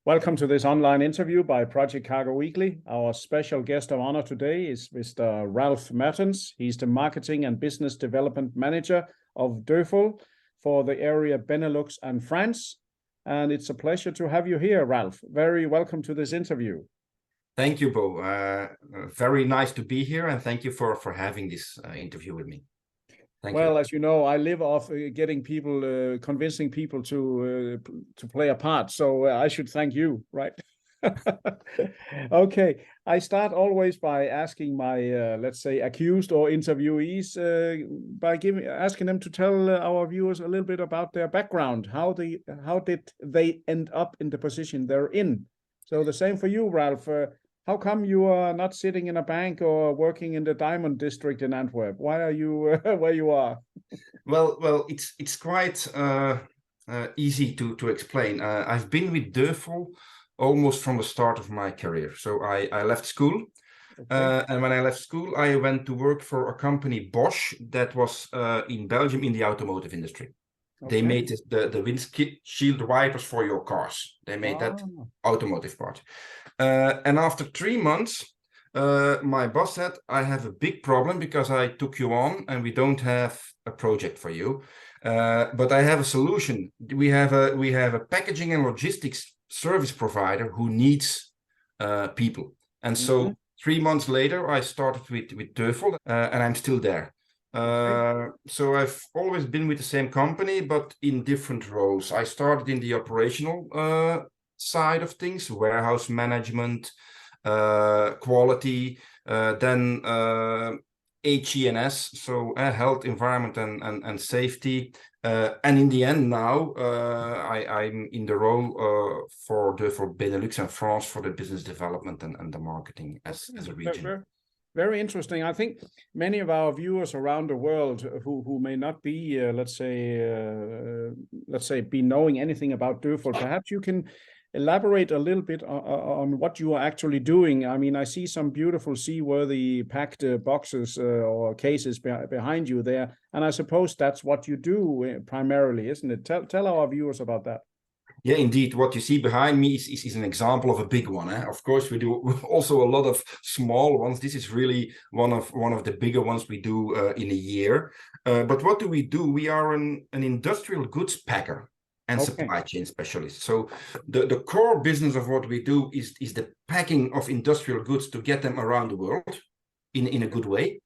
Welcome to this online interview by Project Cargo Weekly. Our special guest of honor today is Mr. Ralph Mertens. He's the Marketing and Business Development Manager of Deufol for the area Benelux and France. And it's a pleasure to have you here, Ralph. Very welcome to this interview. Thank you, Bo. Very nice to be here, and thank you for having this interview with me. Thank you. As you know, I live off getting people, convincing people to play a part. So I should thank you, right? Okay, I start always by asking my, let's say, accused or interviewees by asking them to tell our viewers a little bit about their background. How did they end up in the position they're in? So the same for you, Ralph. How come you are not sitting in a bank or working in the Diamond District in Antwerp? Why are you where you are? Well, it's quite easy to explain. I've been with Deufol almost from the start of my career. So I left school, okay. And when I left school, I went to work for a company, Bosch, that was in Belgium in the automotive industry. Okay. They made the windshield wipers for your cars. They made that automotive part. And after 3 months, my boss said, I have a big problem because I took you on and we don't have a project for you. But I have a solution. We have a packaging and logistics service provider who needs people. And so 3 months later, I started with Deufol, and I'm still there. So I've always been with the same company, but in different roles. I started in the operational side of things, warehouse management, quality, then HENS, so health, environment, and safety. And in the end, now I'm in the role for Benelux and France for the business development and the marketing as a region. Very interesting. I think many of our viewers around the world who may not be, let's say, be knowing anything about Deufol, perhaps you can elaborate a little bit on what you are actually doing. I mean, I see some beautiful seaworthy packed boxes or cases behind you there, and I suppose that's what you do primarily, isn't it? Tell our viewers about that. Yeah, indeed. What you see behind me is an example of a big one. Of course, we do also a lot of small ones. This is really one of the bigger ones we do in a year. But what do? We are an industrial goods packer and supply chain specialist. So the core business of what we do is the packing of industrial goods to get them around the world in a good way.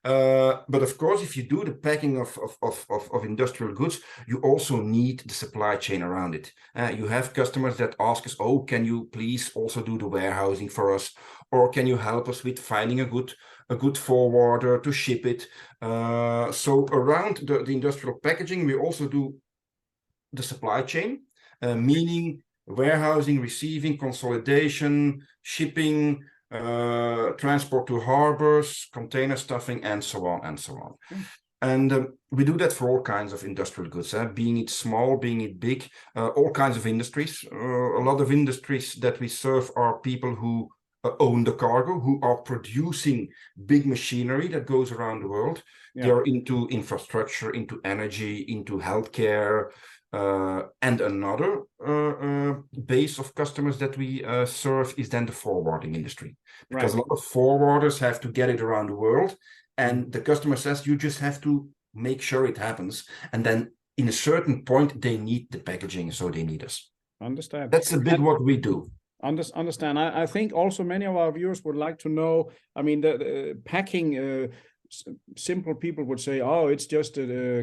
But of course, if you do the packing of industrial goods, you also need the supply chain around it. You have customers that ask us, oh, can you please also do the warehousing for us? Or can you help us with finding a good forwarder to ship it? So around the industrial packaging, we also do the supply chain, meaning warehousing, receiving, consolidation, shipping, transport to harbors, container stuffing, and so on and so on. And we do that for all kinds of industrial goods, being it small, being it big, all kinds of industries. A lot of industries that we serve are people who own the cargo, who are producing big machinery that goes around the world. They are into infrastructure, into energy, into healthcare, and another base of customers that we serve is then the forwarding industry. Because a lot of forwarders have to get it around the world, and the customer says you just have to make sure it happens. And then in a certain point, they need the packaging, so they need us. Understand. That's a bit what we do. Understand. I think also many of our viewers would like to know, I mean, the packing, simple people would say, oh, it's just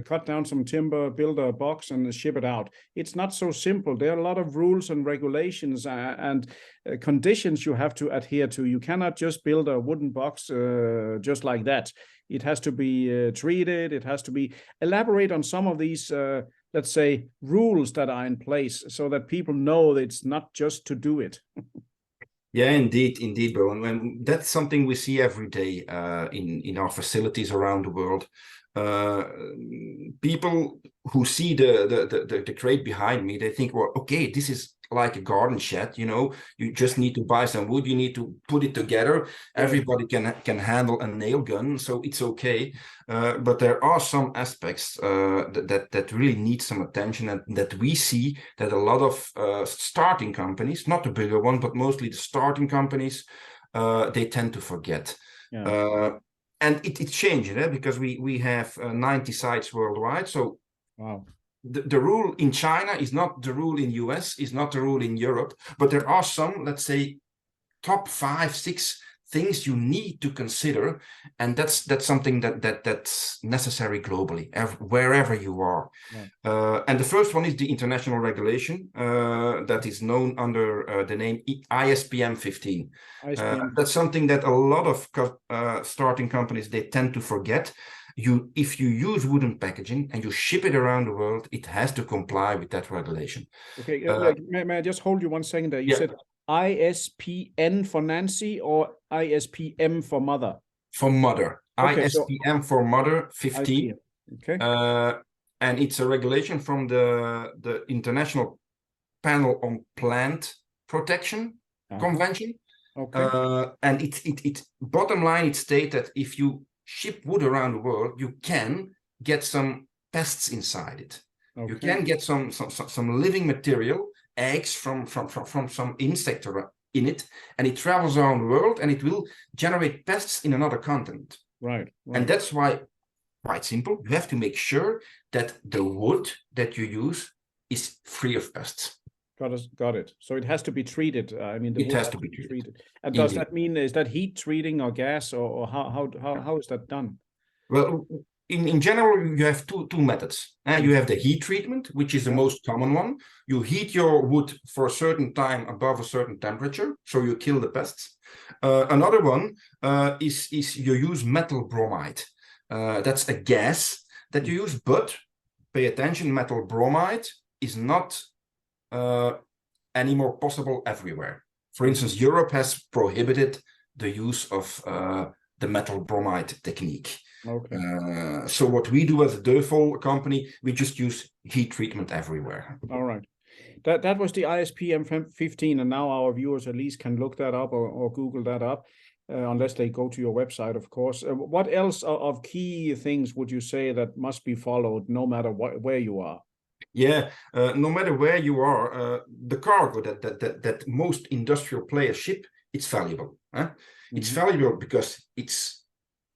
cut down some timber, build a box and ship it out. It's not so simple. There are a lot of rules and regulations and conditions you have to adhere to. You cannot just build a wooden box just like that. It has to be treated. It has to be. Elaborate on some of these, let's say, rules that are in place so that people know that it's not just to do it. Yeah, indeed, bro. And that's something we see every day in our facilities around the world. People who see the crate behind me, they think, well, okay, this is like a garden shed, you know, you just need to buy some wood, you need to put it together. Everybody can handle a nail gun, so it's okay. But there are some aspects that really need some attention, and that we see that a lot of starting companies, not the bigger one, but mostly the starting companies, they tend to forget. Yeah. And it's changing, because we have 90 sites worldwide. So Wow. The rule in China is not the rule in US, is not the rule in Europe, but there are some, let's say, top 5, 6 things you need to consider, and that's something that's necessary globally, wherever you are. Yeah. And the first one is the international regulation that is known under the name ISPM 15. That's something that a lot of starting companies, they tend to forget. If you use wooden packaging and you ship it around the world, it has to comply with that regulation. Okay, may I just hold you 1 second there? You said ISPN for Nancy or ISPM for mother? For mother. Okay, ISPM for mother 15. Okay. And it's a regulation from the International Panel on Plant Protection Convention. Okay. And it bottom line, it states that if you ship wood around the world, you can get some pests inside it. Okay. You can get some living material, eggs from some insect in it, and it travels around the world, and it will generate pests in another continent. Right. And that's why, quite simple, you have to make sure that the wood that you use is free of pests. Got it. So it has to be treated. I mean, it has to be treated. And does that mean, is that heat treating or gas, or how is that done? Well, in general, you have two methods. You have the heat treatment, which is the most common one. You heat your wood for a certain time above a certain temperature, so you kill the pests. Another one is you use metal bromide. That's a gas that you use, but pay attention, metal bromide is not anymore possible everywhere. For instance, Europe has prohibited the use of the metal bromide technique. Okay. So what we do as a Deufol company, we just use heat treatment everywhere. All right. That was the ISPM 15, and now our viewers at least can look that up or Google that up, unless they go to your website, of course. What else of key things would you say that must be followed no matter where you are? Yeah, no matter where you are, the cargo that most industrial players ship, it's valuable. It's valuable because it's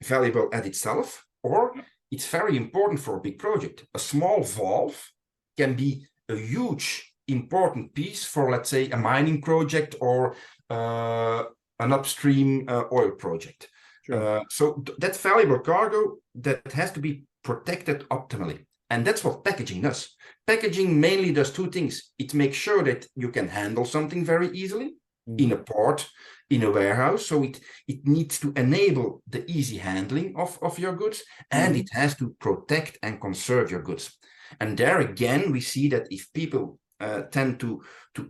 valuable at itself, or it's very important for a big project. A small valve can be a huge important piece for, let's say, a mining project or an upstream oil project. Sure. So that valuable cargo, that has to be protected optimally. And that's what packaging does. Packaging mainly does 2 things. It makes sure that you can handle something very easily in a port, in a warehouse. So it needs to enable the easy handling of your goods, and it has to protect and conserve your goods. And there again, we see that if people tend to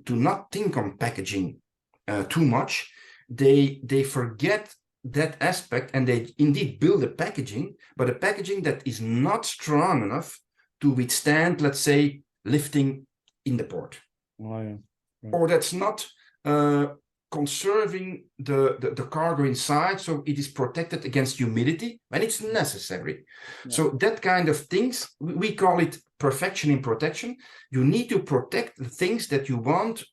not think on packaging too much, they forget that aspect, and they indeed build a packaging, but a packaging that is not strong enough to withstand, let's say, lifting in the port. Oh, yeah. Right. Or that's not conserving the cargo inside, so it is protected against humidity when it's necessary. Yeah. So that kind of things, we call it perfection in protection. You need to protect the things that you want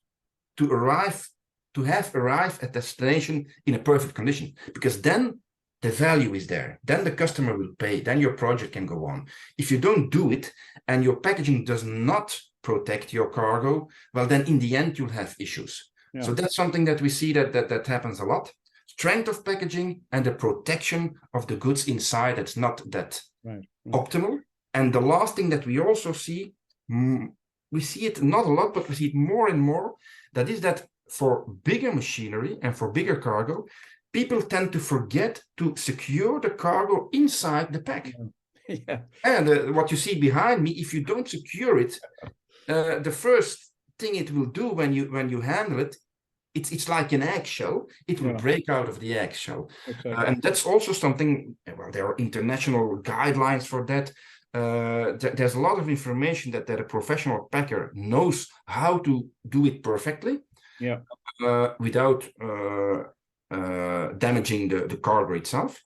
to have arrived at destination in a perfect condition, because then the value is there. Then the customer will pay. Then your project can go on. If you don't do it and your packaging does not protect your cargo, well, then in the end, you'll have issues. Yeah. So that's something that we see that happens a lot. Strength of packaging and the protection of the goods inside, that's not that optimal. And the last thing that we also see, we see it not a lot, but we see it more and more, that is that for bigger machinery and for bigger cargo, people tend to forget to secure the cargo inside the pack. Yeah. And what you see behind me, if you don't secure it, the first thing it will do when you handle it, it's like an eggshell. It will break out of the eggshell. Exactly. And that's also something, well, there are international guidelines for that. There's a lot of information that a professional packer knows how to do it perfectly, without damaging the cargo itself.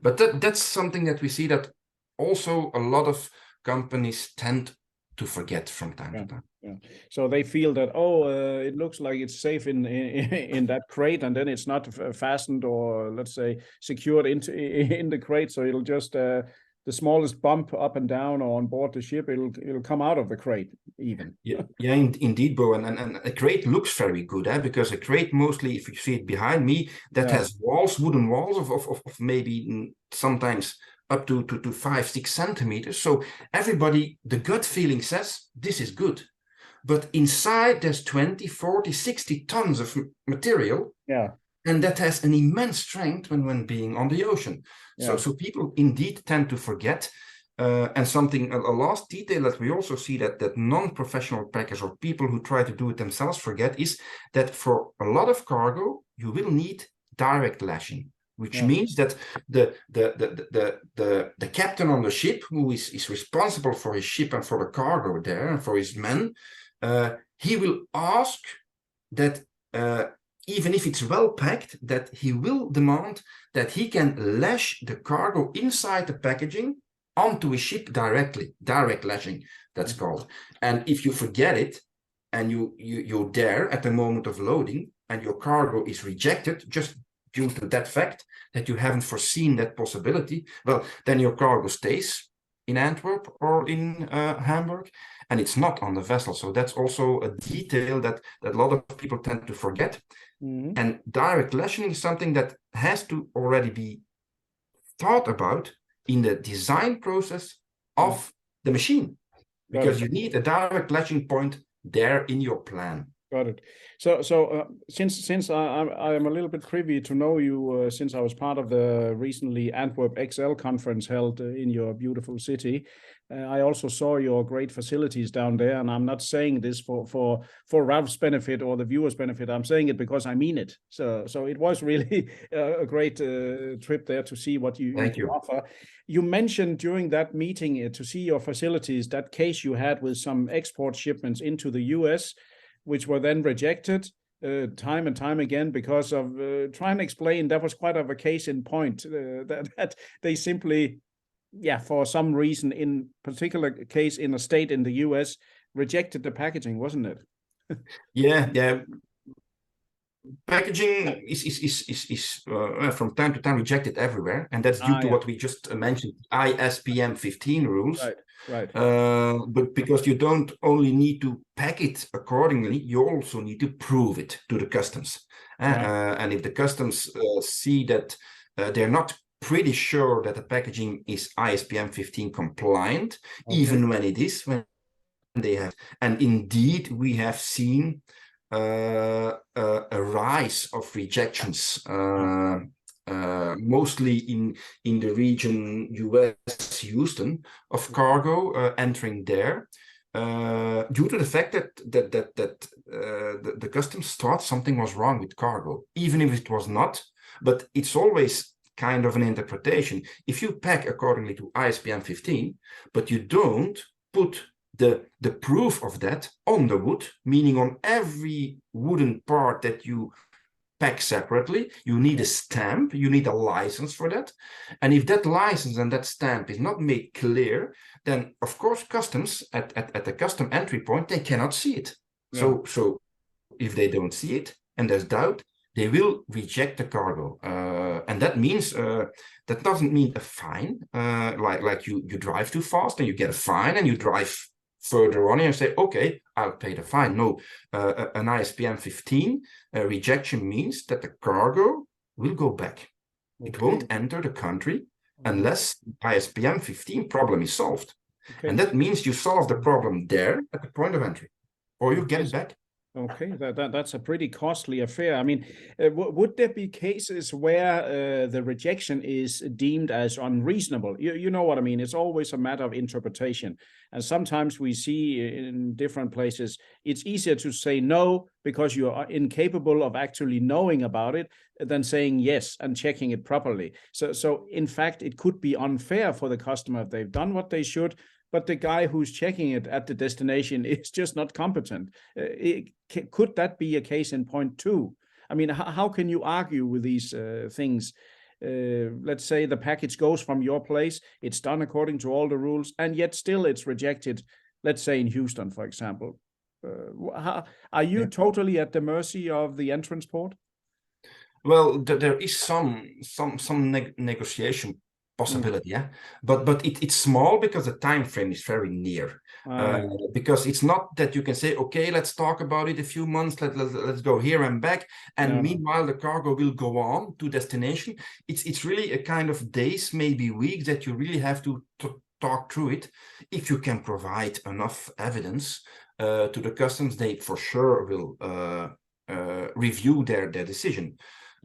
But that's something that we see that also a lot of companies tend to forget from time to time. So they feel that, it looks like it's safe in that crate, and then it's not fastened or, let's say, secured in the crate, so it'll just the smallest bump up and down or on board the ship, it'll come out of the crate even. Indeed, Bo. And a crate looks very good, because a crate, mostly, if you see it behind me, that has walls, wooden walls of maybe sometimes up to 5-6 centimeters. So everybody, the gut feeling says this is good, but inside there's 20, 40, 60 tons of material. And that has an immense strength when being on the ocean. So people indeed tend to forget. And something, a last detail that we also see that non-professional packers or people who try to do it themselves forget is that for a lot of cargo, you will need direct lashing, which means that the captain on the ship, who is responsible for his ship and for the cargo there and for his men, he will ask that, even if it's well packed, that he will demand that he can lash the cargo inside the packaging onto his ship directly. Direct lashing, that's called. And if you forget it, and you're there at the moment of loading, and your cargo is rejected just due to that fact that you haven't foreseen that possibility, well, then your cargo stays in Antwerp or in Hamburg, and it's not on the vessel. So that's also a detail that a lot of people tend to forget. And direct lashing is something that has to already be thought about in the design process of the machine, because you need a direct lashing point there in your plan. Got it. So since I am a little bit privy to know you, since I was part of the recently Antwerp XL conference held in your beautiful city, I also saw your great facilities down there, and I'm not saying this for Ralph's benefit or the viewers' benefit. I'm saying it because I mean it. So it was really a great trip there to see what you offer. You mentioned during that meeting to see your facilities, that case you had with some export shipments into the US, which were then rejected time and time again because of trying to explain. That was quite of a case in point, that they simply, for some reason, in particular case in a state in the US, rejected the packaging, wasn't it? Packaging is from time to time rejected everywhere, and that's due to what we just mentioned, ISPM 15 rules. Right. But because you don't only need to pack it accordingly, you also need to prove it to the customs. And if the customs see that they're not pretty sure that the packaging is ISPM 15 compliant, even when it is, when they have. And indeed, we have seen a rise of rejections, mostly in the region US Houston, of cargo entering there, due to the fact that the customs thought something was wrong with cargo, even if it was not. But it's always kind of an interpretation. If you pack accordingly to ISPM 15, but you don't put the proof of that on the wood, meaning on every wooden part that you pack separately, you need a stamp, you need a license for that. And if that license and that stamp is not made clear, then of course customs at the custom entry point, they cannot see it. So if they don't see it and there's doubt, they will reject the cargo. And that means, that doesn't mean a fine, like you drive too fast and you get a fine, and you drive further on and you say, okay, I'll pay the fine. No, an ISPM 15 rejection means that the cargo will go back. It won't enter the country unless ISPM 15 problem is solved. And that means you solve the problem there at the point of entry, or you get it back. Okay, that's a pretty costly affair. I mean, would there be cases where the rejection is deemed as unreasonable? You know what I mean? It's always a matter of interpretation. And sometimes we see in different places, it's easier to say no because you are incapable of actually knowing about it than saying yes and checking it properly. So in fact, it could be unfair for the customer if they've done what they should, but the guy who's checking it at the destination is just not competent. Could that be a case in point two? I mean, how can you argue with these things? Let's say the package goes from your place, it's done according to all the rules, and yet still it's rejected, let's say in Houston, for example. Are you totally at the mercy of the entrance port? Well, there is some negotiation possibility, yeah, but it's small because the time frame is very near. Because it's not that you can say, okay, let's talk about it a few months, let's go here and back, and meanwhile the cargo will go on to destination. It's really a kind of days, maybe weeks, that you really have to talk through it. If you can provide enough evidence to the customs, they for sure will review their decision.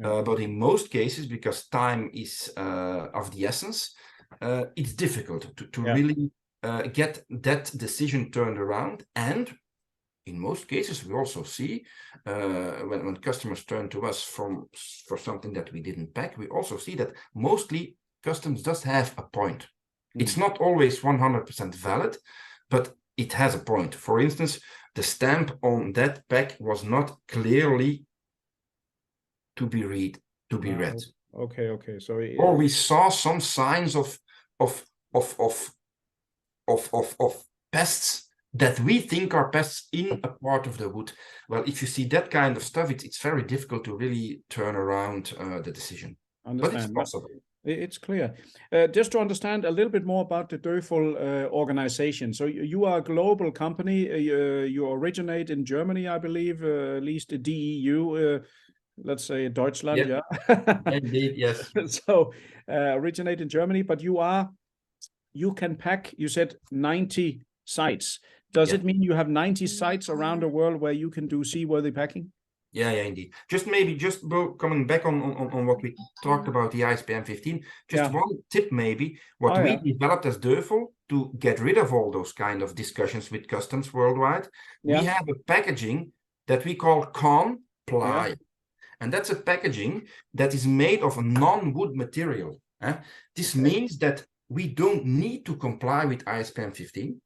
But in most cases, because time is of the essence, it's difficult to really get that decision turned around. And in most cases, we also see when customers turn to us for something that we didn't pack, we also see that mostly customs does have a point. It's not always 100% valid, but it has a point. For instance, the stamp on that pack was not clearly to be read. Okay. So or we saw some signs of pests that we think are pests in a part of the wood. Well, if you see that kind of stuff, it's very difficult to really turn around the decision. Understand. But it's possible. It's clear. Just to understand a little bit more about the Deufol organization. So you are a global company. You originate in Germany, I believe, at least the DEU. Let's say Deutschland, yeah. Indeed, yes. So originate in Germany, but you can pack, you said 90 sites. Does it mean you have 90 sites around the world where you can do seaworthy packing? Yeah, indeed. Just coming back on what we talked about, the ISPM 15, one tip maybe, what we developed as Deufol to get rid of all those kind of discussions with customs worldwide, we have a packaging that we call comply. And that's a packaging that is made of a non-wood material. This means that we don't need to comply with ISPM 15.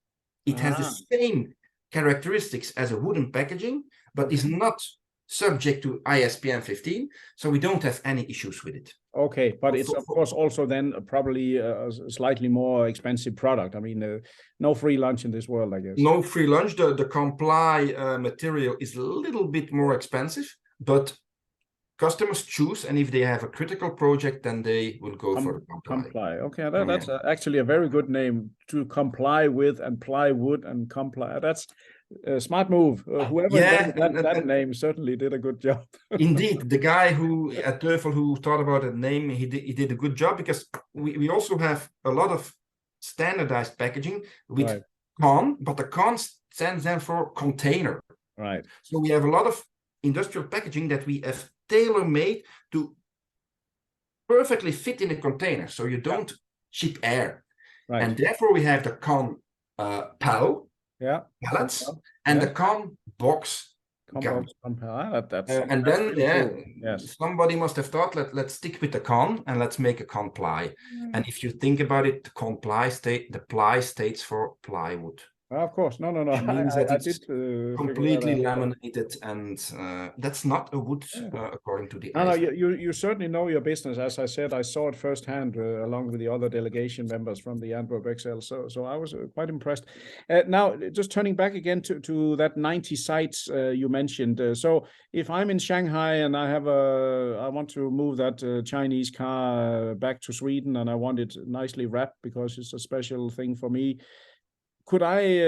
It has the same characteristics as a wooden packaging, but is not subject to ISPM 15, so we don't have any issues with it. Okay, but it's of course also then probably a slightly more expensive product. I mean, no free lunch in this world, I guess. No free lunch. The comply material is a little bit more expensive, but customers choose, and if they have a critical project, then they will go for the comply. Okay, that's actually a very good name, to comply with, and plywood and comply. That's a smart move. Whoever invented that name certainly did a good job. Indeed, the guy who at Deufol who thought about that name, he did a good job, because we also have a lot of standardized packaging with con, but the con stands then for container. Right. So we have a lot of industrial packaging that we have tailor-made to perfectly fit in a container, so you don't ship air. And therefore we have the con PAL pallets and the con box gun. And then somebody must have thought, let's stick with the con and let's make a comply. And if you think about it, the ply states for plywood. Of course, no. It means that it's completely laminated, and that's not a wood according to the. No, you certainly know your business. As I said, I saw it firsthand along with the other delegation members from the Antwerp XL. So I was quite impressed. Now, just turning back again to that 90 sites you mentioned. So if I'm in Shanghai and I want to move that Chinese car back to Sweden, and I want it nicely wrapped because it's a special thing for me, could I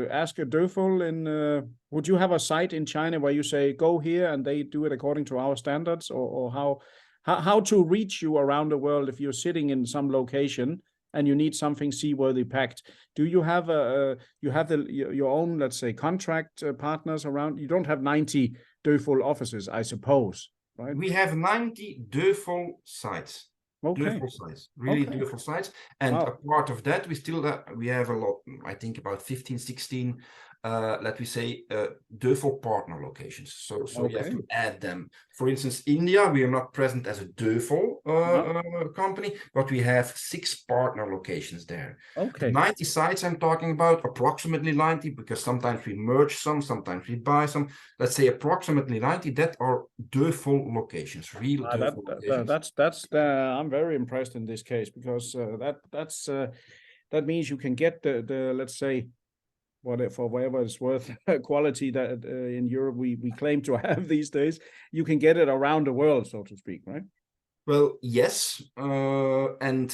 ask a Deufol would you have a site in China where you say, go here and they do it according to our standards, or how to reach you around the world if you're sitting in some location and you need something seaworthy packed. Do you have your own, let's say, contract partners around? You don't have 90 Deufol offices, I suppose, right? We have 90 Deufol sites. Okay. Deufol sites, really Okay. Deufol sites. And Wow. a part of that, we have a lot, I think about 15, 16, let me say, Deufol partner locations. So you have Okay. to add them. For instance, India, we are not present as a Deufol company, but we have 6 partner locations there. Okay. The 90 sites I'm talking about, approximately 90, because sometimes we merge some, sometimes we buy some. Let's say approximately 90 that are Deufol locations, real Deufol locations. That's I'm very impressed in this case, because that means you can get the let's say, for whatever it's worth, quality that in Europe we claim to have these days. You can get it around the world, so to speak, right? Well, yes, and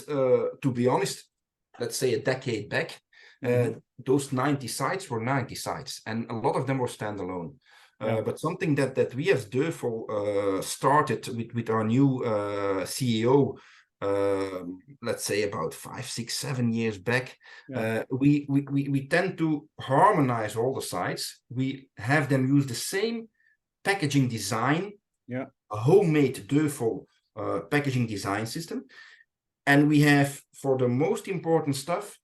to be honest, let's say a decade back, those 90 sites were 90 sites, and a lot of them were standalone. But something that we as Deufol started with our new CEO, let's say about 5, 6, 7 years back, we tend to harmonize all the sites. We have them use the same packaging design, a homemade Deufol packaging design system, and we have, for the most important stuff,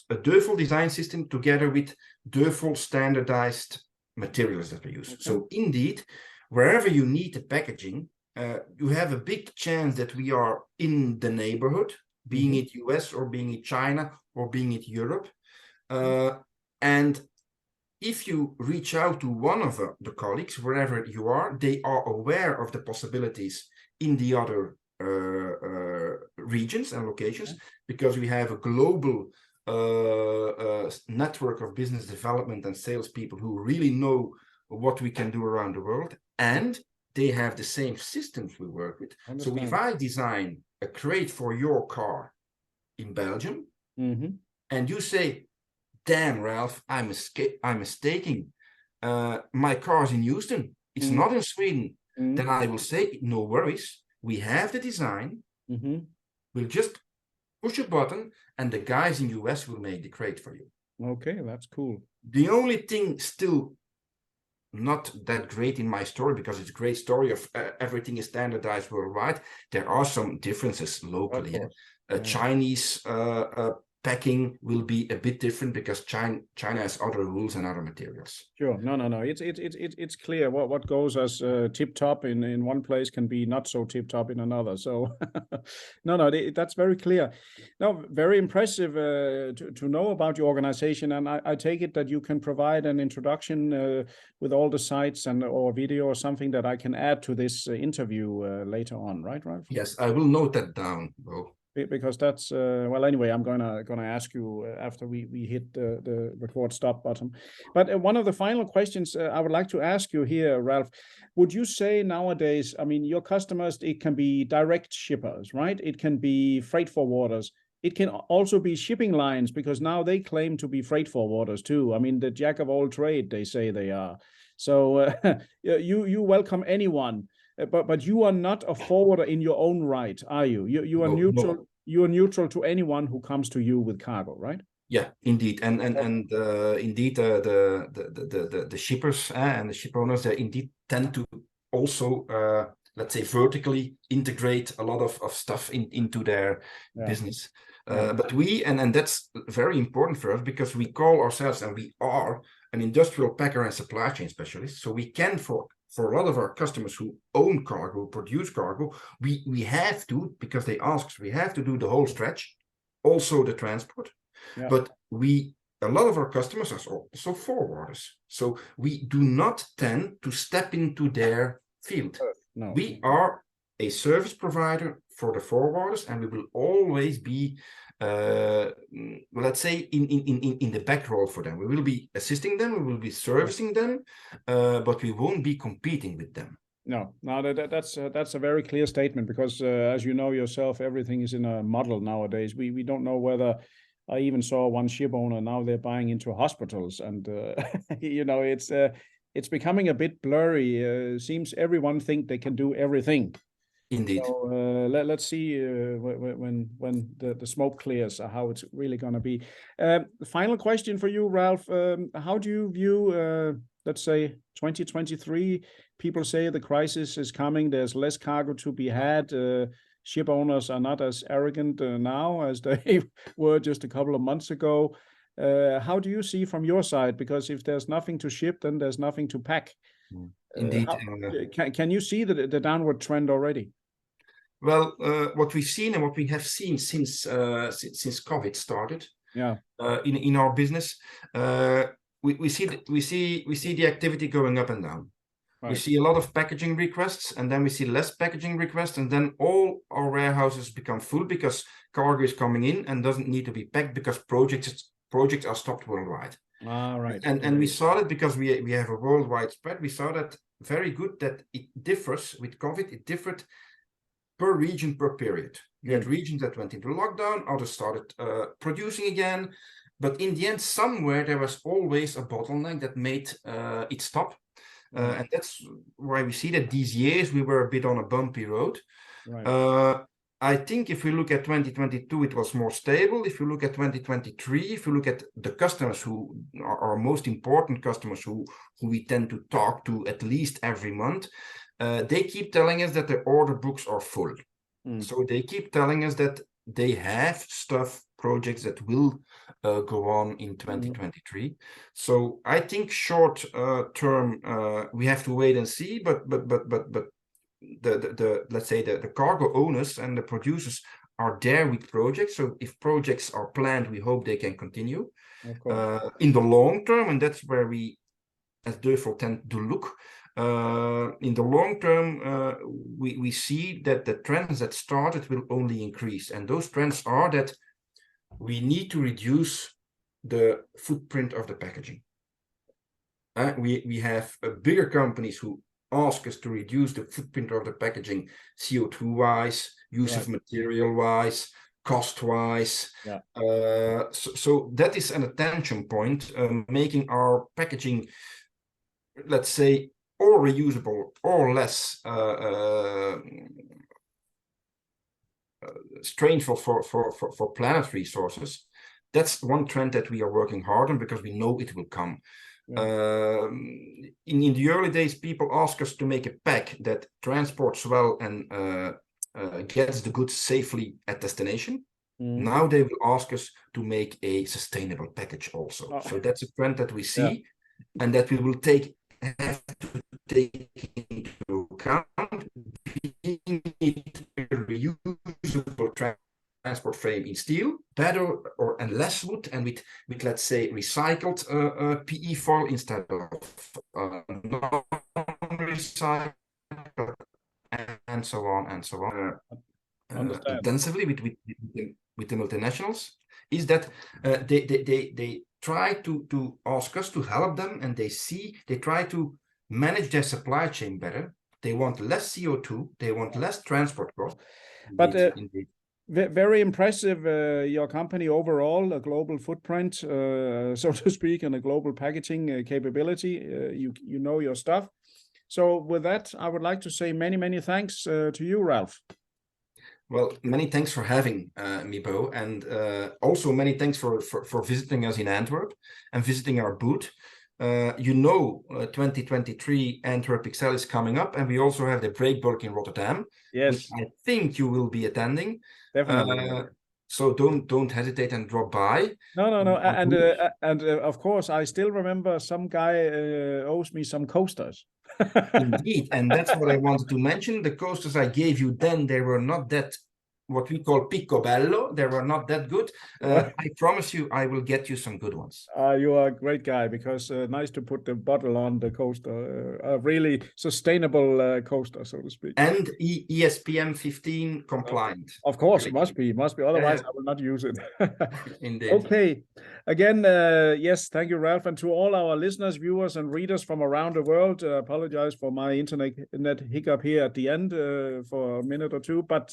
a Deufol design system together with Deufol standardized materials that we use. So indeed, wherever you need the packaging, you have a big chance that we are in the neighborhood, being it US or being it China or being it Europe. And if you reach out to one of the colleagues, wherever you are, they are aware of the possibilities in the other regions and locations, because we have a global network of business development and salespeople who really know what we can do around the world, and they have the same systems we work with. So if I design a crate for your car in Belgium, and you say, damn, Ralph, I'm mistaken. My car's in Houston. It's not in Sweden. Then I will say, no worries. We have the design. We'll just push a button, and the guys in US will make the crate for you. Okay, that's cool. The only thing still not that great in my story, because it's a great story of everything is standardized worldwide. There are some differences locally. Chinese packing will be a bit different because China has other rules and other materials. Sure, no. It's clear what goes as tip top in one place can be not so tip top in another. So, no, that's very clear. No, very impressive to know about your organization, and I take it that you can provide an introduction with all the sites or video or something that I can add to this interview later on, right, Ralph? Yes, I will note that down, Bo. Because that's well, anyway, I'm gonna ask you after we hit the record stop button. But one of the final questions I would like to ask you here, Ralph, would you say nowadays, I mean, your customers, it can be direct shippers, right? It can be freight forwarders. It can also be shipping lines, because now they claim to be freight forwarders too. I mean, the jack of all trade, they say they are. So you welcome anyone. But you are not a forwarder in your own right, are you? You are neutral. No. You are neutral to anyone who comes to you with cargo, right? Yeah, indeed, and indeed, the shippers and the ship owners, they indeed tend to also let's say vertically integrate a lot of stuff into their business. But we and that's very important for us, because we call ourselves, and we are, an industrial packer and supply chain specialist. So we can, for a lot of our customers who own cargo, produce cargo, we have to, because they ask us, we have to do the whole stretch, also the transport. But a lot of our customers are also forwarders. So we do not tend to step into their field. No. We are a service provider for the forwarders, and we will always be let's say in the back role for them. We will be assisting them, we will be servicing them, but we won't be competing with them. No, that's a very clear statement, because as you know yourself, everything is in a model nowadays. We don't know whether, I even saw one ship owner, now they're buying into hospitals, and you know, it's becoming a bit blurry. Seems everyone think they can do everything. Indeed. So let's see when the smoke clears how it's really going to be. Final question for you, Ralph. How do you view, let's say, 2023? People say the crisis is coming. There's less cargo to be had. Ship owners are not as arrogant now as they were just a couple of months ago. How do you see from your side? Because if there's nothing to ship, then there's nothing to pack. Indeed. Can you see the downward trend already? Well, what we've seen and what we have seen since COVID started, in our business, we see the activity going up and down. Right. We see a lot of packaging requests, and then we see less packaging requests, and then all our warehouses become full because cargo is coming in and doesn't need to be packed because projects are stopped worldwide. Right. And we saw that because we have a worldwide spread. We saw that very good that it differs with COVID. It differed per region, per period. You had regions that went into lockdown, others started producing again. But in the end, somewhere there was always a bottleneck that made it stop. And that's why we see that these years we were a bit on a bumpy road. Right. I think if we look at 2022, it was more stable. If you look at 2023, if you look at the customers who are our most important customers who we tend to talk to at least every month, they keep telling us that their order books are full. So they keep telling us that they have projects that will go on in 2023. So I think short term we have to wait and see, but the let's say the cargo owners and the producers are there with projects. So if projects are planned, we hope they can continue in the long term, and that's where we as Deufol tend to look. In the long term, we see that the trends that started will only increase, and those trends are that we need to reduce the footprint of the packaging. We have bigger companies who ask us to reduce the footprint of the packaging, CO2 wise, use of material wise, cost wise. So that is an attention point, making our packaging, let's say, or reusable or less strengthful for planet resources. That's one trend that we are working hard on because we know it will come. In the early days, people ask us to make a pack that transports well and gets the goods safely at destination. Now they will ask us to make a sustainable package also. So that's a trend that we see and that we will have to take into account, being it a reusable transport frame in steel, better and less wood, and with let's say recycled PE foil instead of non-recycled, and so on intensively with the multinationals, is that they try to ask us to help them, and they try to manage their supply chain better. They want less CO2, they want less transport costs. But very impressive, your company overall, a global footprint, so to speak, and a global packaging capability. You know your stuff. So with that, I would like to say many thanks to you, Ralph. Well, many thanks for having me, Bo, and also many thanks for visiting us in Antwerp and visiting our booth. 2023 Antwerp Excel is coming up, and we also have the Breakbulk in Rotterdam, which I think you will be attending. Definitely. So don't hesitate and drop by. No. And of course, I still remember some guy owes me some coasters. Indeed, and that's what I wanted to mention. The coasters I gave you then, they were not that, what we call picobello. They were not that good. I promise you, I will get you some good ones. You are a great guy, because nice to put the bottle on the coaster, a really sustainable coaster, so to speak. And ESPM 15 compliant. Of course, must be. Otherwise, I will not use it. Indeed. Okay. Again, yes, thank you, Ralph. And to all our listeners, viewers, and readers from around the world, apologize for my internet hiccup here at the end for a minute or two. But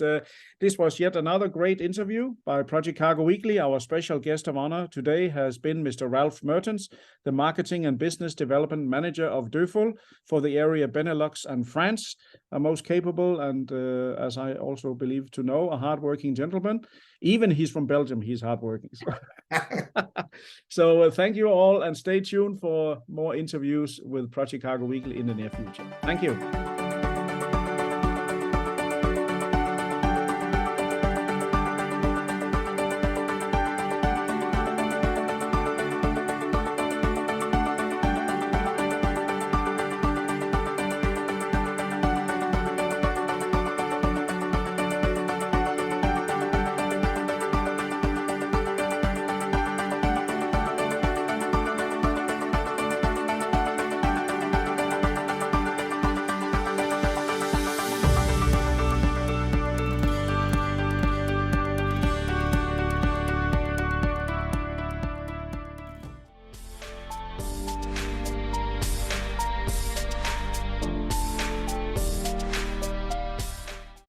this was was yet another great interview by Project Cargo Weekly. Our special guest of honor today has been Mr. Ralph Mertens, the Marketing and Business Development Manager of Deufol for the area Benelux and France, a most capable and, as I also believe to know, a hardworking gentleman. Even he's from Belgium, he's hardworking. So thank you all, and stay tuned for more interviews with Project Cargo Weekly in the near future. Thank you.